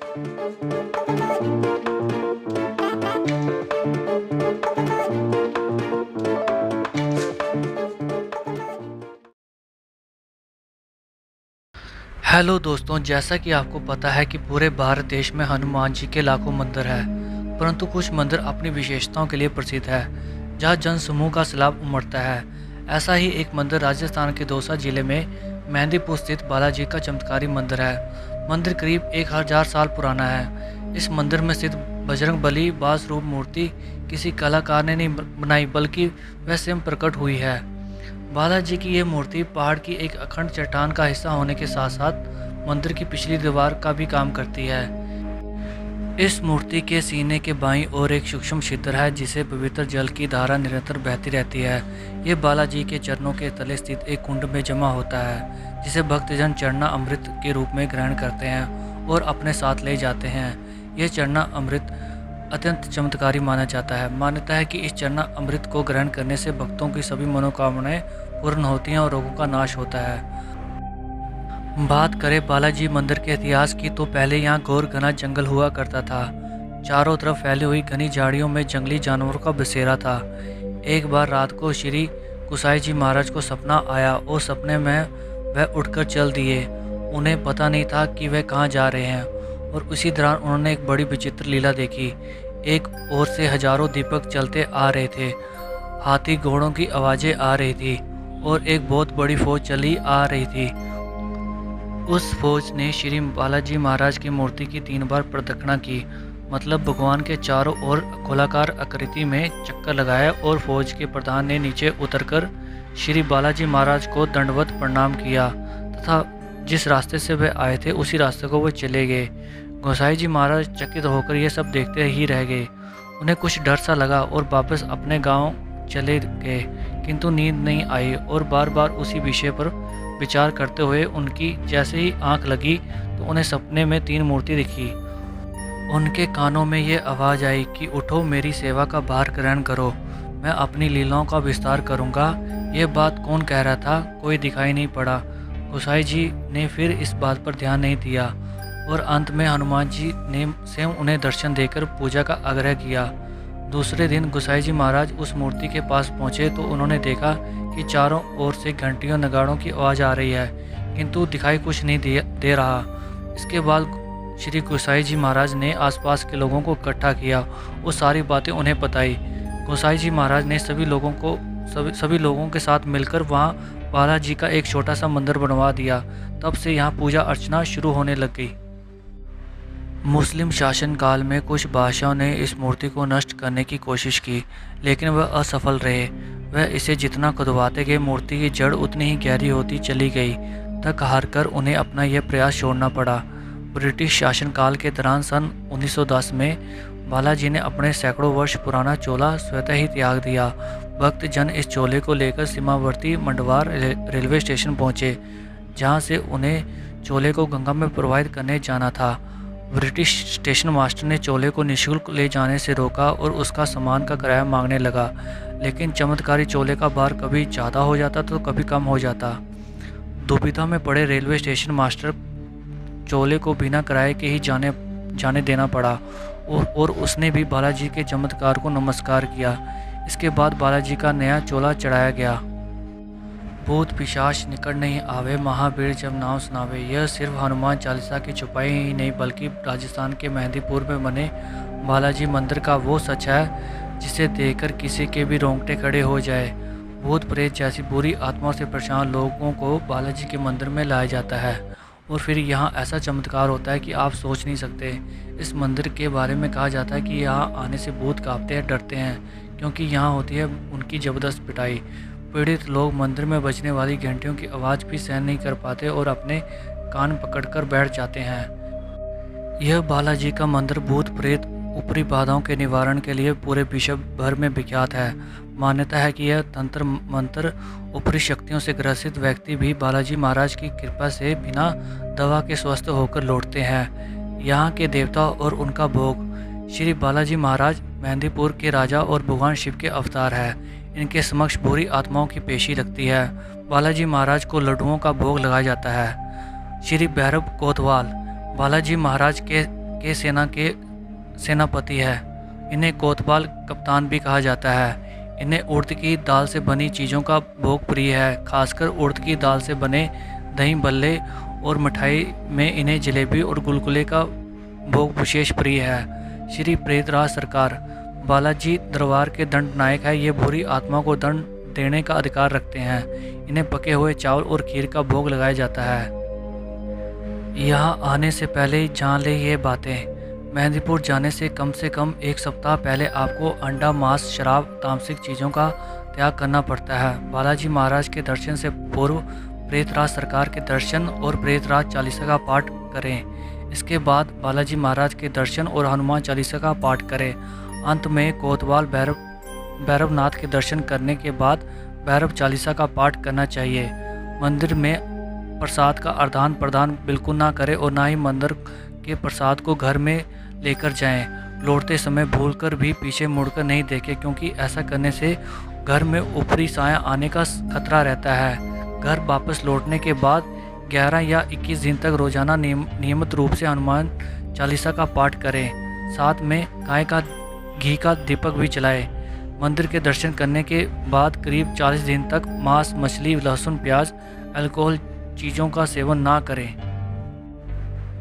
Hello दोस्तों, जैसा कि आपको पता है कि पूरे भारत देश में हनुमान जी के लाखों मंदिर हैं, परंतु कुछ मंदिर अपनी विशेषताओं के लिए प्रसिद्ध है, जहां जनसमूह का सैलाब उमड़ता है। ऐसा ही एक मंदिर राजस्थान के दौसा जिले में मेहंदीपुर स्थित बालाजी का चमत्कारी मंदिर है। मंदिर करीब 1000 साल पुराना है। इस मंदिर में स्थित बजरंग बली बास रूप मूर्ति किसी कलाकार ने नहीं बनाई, बल्कि वह स्वयं प्रकट हुई है। बालाजी की ये मूर्ति पहाड़ की एक अखंड चट्टान का हिस्सा होने के साथ साथ मंदिर की पिछली दीवार का भी काम करती है। इस मूर्ति के सीने के बाईं ओर एक सूक्ष्म छिद्र है, जिसे पवित्र जल की धारा निरंतर बहती रहती है। ये बालाजी के चरणों के तले स्थित एक कुंड में जमा होता है, जिसे भक्तजन चरना अमृत के रूप में ग्रहण करते हैं और अपने साथ ले जाते हैं। यह चरना अमृत अत्यंत चमत्कारी माना जाता है। मान्यता है कि इस चरना अमृत को ग्रहण करने से भक्तों की सभी मनोकामनाएं पूर्ण होती हैं और रोगों का नाश होता है। बात करें बालाजी मंदिर के इतिहास की, तो पहले यहाँ घोर घना जंगल हुआ करता था। चारों तरफ फैली हुई घनी झाड़ियों में जंगली जानवरों का बसेरा था। एक बार रात को श्री गुसाई जी महाराज को सपना आया और सपने में वह उठकर चल दिए। उन्हें पता नहीं था कि वह कहाँ जा रहे हैं, और उसी दौरान उन्होंने एक बड़ी विचित्र लीला देखी। एक ओर से हजारों दीपक चलते आ रहे थे, हाथी घोड़ों की आवाज़ें आ रही थी और एक बहुत बड़ी फौज चली आ रही थी। उस फौज ने श्री बालाजी महाराज की मूर्ति की 3 बार प्रदक्षिणा की, मतलब भगवान के चारों ओर गोलाकार आकृति में चक्कर लगाया, और फौज के प्रधान ने नीचे उतरकर श्री बालाजी महाराज को दंडवत प्रणाम किया तथा जिस रास्ते से वे आए थे उसी रास्ते को वो चले गए। गोसाई जी महाराज चकित होकर ये सब देखते ही रह गए। उन्हें कुछ डर सा लगा और वापस अपने गांव चले गए, किंतु नींद नहीं आई और बार बार उसी विषय पर विचार करते हुए उनकी जैसे ही आंख लगी तो उन्हें सपने में 3 मूर्ति दिखी। उनके कानों में ये आवाज़ आई कि उठो, मेरी सेवा का भार ग्रहण करो, मैं अपनी लीलाओं का विस्तार करूँगा। ये बात कौन कह रहा था? कोई दिखाई नहीं पड़ा। गोसाई जी ने फिर इस बात पर ध्यान नहीं दिया और अंत में हनुमान जी ने स्वयं उन्हें दर्शन देकर पूजा का आग्रह किया। दूसरे दिन गोसाई जी महाराज उस मूर्ति के पास पहुंचे तो उन्होंने देखा कि चारों ओर से घंटियों नगाड़ों की आवाज़ आ रही है, किंतु दिखाई कुछ नहीं दे रहा। इसके बाद श्री गोसाई जी महाराज ने आसपास के लोगों को इकट्ठा किया और सारी बातें उन्हें बताई। गोसाई जी महाराज ने सभी लोगों के साथ मिलकर वहाँ बालाजी का एक छोटा सा मंदिर बनवा दिया। तब से यहाँ पूजा अर्चना शुरू होने लग गई। मुस्लिम शासनकाल में कुछ बादशाहों ने इस मूर्ति को नष्ट करने की कोशिश की, लेकिन वह असफल रहे। वह इसे जितना खुदवाते गए, मूर्ति की जड़ उतनी ही गहरी होती चली गई। थक हार कर उन्हें अपना यह प्रयास छोड़ना पड़ा। ब्रिटिश शासनकाल के दौरान सन 1910 में बालाजी ने अपने सैकड़ों वर्ष पुराना चोला स्वतः ही त्याग दिया। भक्त जन इस चोले को लेकर सीमावर्ती मंडवार रेलवे स्टेशन पहुंचे, जहां से उन्हें चोले को गंगा में प्रवाहित करने जाना था। ब्रिटिश स्टेशन मास्टर ने चोले को निःशुल्क ले जाने से रोका और उसका सामान का किराया मांगने लगा, लेकिन चमत्कारी चोले का भार कभी ज़्यादा हो जाता तो कभी कम हो जाता। दुविधा में पड़े रेलवे स्टेशन मास्टर चोले को बिना किराए के ही जाने देना पड़ा और उसने भी बालाजी के चमत्कार को नमस्कार किया। इसके बाद बालाजी का नया चोला चढ़ाया गया। भूत पिशाच निकट नहीं आवे, महावीर जब नाम सुनावे। यह सिर्फ हनुमान चालीसा की छुपाई ही नहीं, बल्कि राजस्थान के मेहंदीपुर में बने बालाजी मंदिर का वो सच है जिसे देखकर किसी के भी रोंगटे खड़े हो जाए। भूत प्रेत जैसी बुरी आत्माओं से परेशान लोगों को बालाजी के मंदिर में लाया जाता है और फिर यहाँ ऐसा चमत्कार होता है कि आप सोच नहीं सकते। इस मंदिर के बारे में कहा जाता है कि यहाँ आने से भूत कांपते हैं, डरते हैं, क्योंकि यहाँ होती है उनकी ज़बरदस्त पिटाई। पीड़ित लोग मंदिर में बजने वाली घंटियों की आवाज़ भी सहन नहीं कर पाते और अपने कान पकड़कर बैठ जाते हैं। यह बालाजी का मंदिर भूत प्रेत ऊपरी बाधाओं के निवारण के लिए पूरे विश्व भर में विख्यात है। मान्यता है कि यह तंत्र मंत्र ऊपरी शक्तियों से ग्रसित व्यक्ति भी बालाजी महाराज की कृपा से बिना दवा के स्वस्थ होकर लौटते हैं। यहाँ के देवता और उनका भोग। श्री बालाजी महाराज मेहंदीपुर के राजा और भगवान शिव के अवतार है। इनके समक्ष बुरी आत्माओं की पेशी लगती है। बालाजी महाराज को लड्डुओं का भोग लगाया जाता है। श्री भैरव कोतवाल बालाजी महाराज के के सेनापति है। इन्हें कोतवाल कप्तान भी कहा जाता है। इन्हें उड़द की दाल से बनी चीज़ों का भोग प्रिय है। खासकर उड़द की दाल से बने दही बल्ले और मिठाई में इन्हें जलेबी और गुलगुले का भोग विशेष प्रिय है। श्री प्रेतराज सरकार बालाजी दरबार के दंड नायक है। ये बुरी आत्मा को दंड देने का अधिकार रखते हैं। इन्हें पके हुए चावल और खीर का भोग लगाया जाता है। यहाँ आने से पहले जान ले ये बातें। मेहंदीपुर जाने से कम एक सप्ताह पहले आपको अंडा, मांस, शराब, तामसिक चीज़ों का त्याग करना पड़ता है। बालाजी महाराज के दर्शन से पूर्व प्रेतराज सरकार के दर्शन और प्रेतराज चालीसा का पाठ करें। इसके बाद बालाजी महाराज के दर्शन और हनुमान चालीसा का पाठ करें। अंत में कोतवाल भैरवनाथ के दर्शन करने के बाद भैरव चालीसा का पाठ करना चाहिए। मंदिर में प्रसाद का आदान प्रदान बिल्कुल ना करें और ना ही मंदिर के प्रसाद को घर में लेकर जाएं। लौटते समय भूलकर भी पीछे मुड़कर नहीं देखें, क्योंकि ऐसा करने से घर में ऊपरी साया आने का खतरा रहता है। घर वापस लौटने के बाद 11 या 21 दिन तक रोजाना नियमित रूप से हनुमान चालीसा का पाठ करें। साथ में गाय का घी का दीपक भी जलाएं। मंदिर के दर्शन करने के बाद करीब 40 दिन तक मांस, मछली, लहसुन, प्याज, अल्कोहल चीज़ों का सेवन ना करें।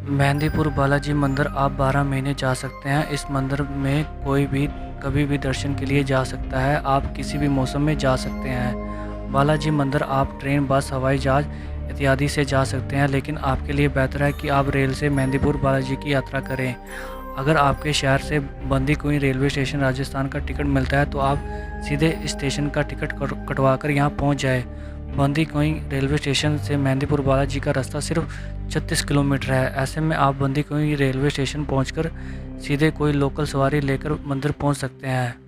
मेहंदीपुर बालाजी मंदिर आप 12 महीने जा सकते हैं। इस मंदिर में कोई भी कभी भी दर्शन के लिए जा सकता है। आप किसी भी मौसम में जा सकते हैं। बालाजी मंदिर आप ट्रेन, बस, हवाई जहाज इत्यादि से जा सकते हैं, लेकिन आपके लिए बेहतर है कि आप रेल से मेहंदीपुर बालाजी की यात्रा करें। अगर आपके शहर से बंदी कुई रेलवे स्टेशन राजस्थान का टिकट मिलता है तो आप सीधे स्टेशन का टिकट कटवा कर यहाँ पहुँच जाए। बंदी कुई रेलवे स्टेशन से मेहंदीपुर बालाजी का रास्ता सिर्फ 36 किलोमीटर है। ऐसे में आप बंदी कुई रेलवे स्टेशन पहुँचकर सीधे कोई लोकल सवारी लेकर मंदिर पहुँच सकते हैं।